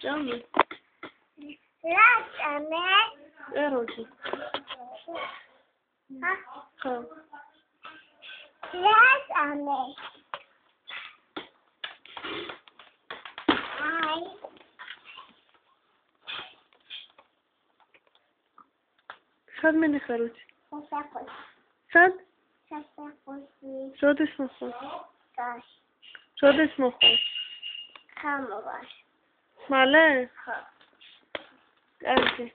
Jamie. Eroji. Sad meni xaroji. Sad? Rodes moxon. Rodes moxon. Male? Კარგი.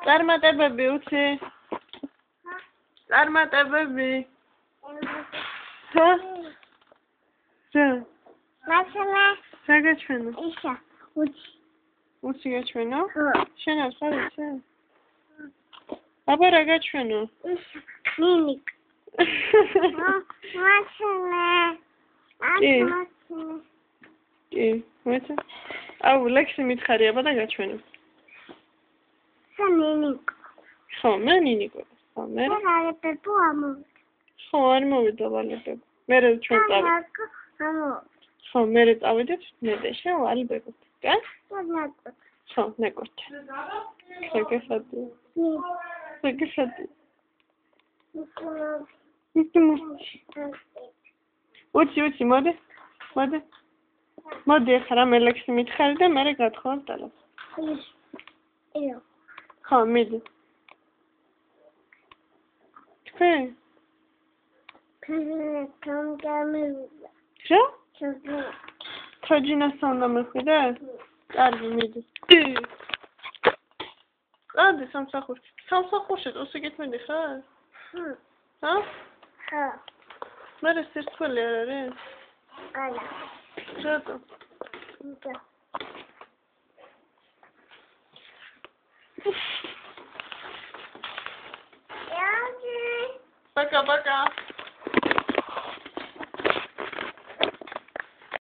წარმატებები უცი. წარმატებები. ხო? რა? მასალა. რა გაჩვენო? ისა. უცი გაჩვენო? ხო. შენ არ ხარ იცი? აბა რა გაჩვენო? ისა. ნინიკ. მასალა. კი, მოიცა? აუ, ლექსი მითხარი, აბა და გაჩვენო. ნინიკ. ხო, მე ნინიკო. ხო, მე. ვალებებო ამოვიდა. ხო, არ მოვიდა ვალებებო. მე ჩვენ წავიდეთ. ხო, მე წავიდეთ, მე და შენ ვალებებო. კა? ხო, ნაკოთ. შეგეხატი. შეგეხატი. უცი, მოდი. მოდი, ახლა მე ლექსი მითხარი და მე გათხოვებ დალას. ხო, მიდი. თქვენ? რა? თოჯინას უნდა მეხვიდე? კარგი, მიდი. ადი სამსახურში. სამსახურში უსიგეთ მიდიხარ? ჰა? ხო. მე სირცხველი არ არის? არა. რატო? Пока-пока.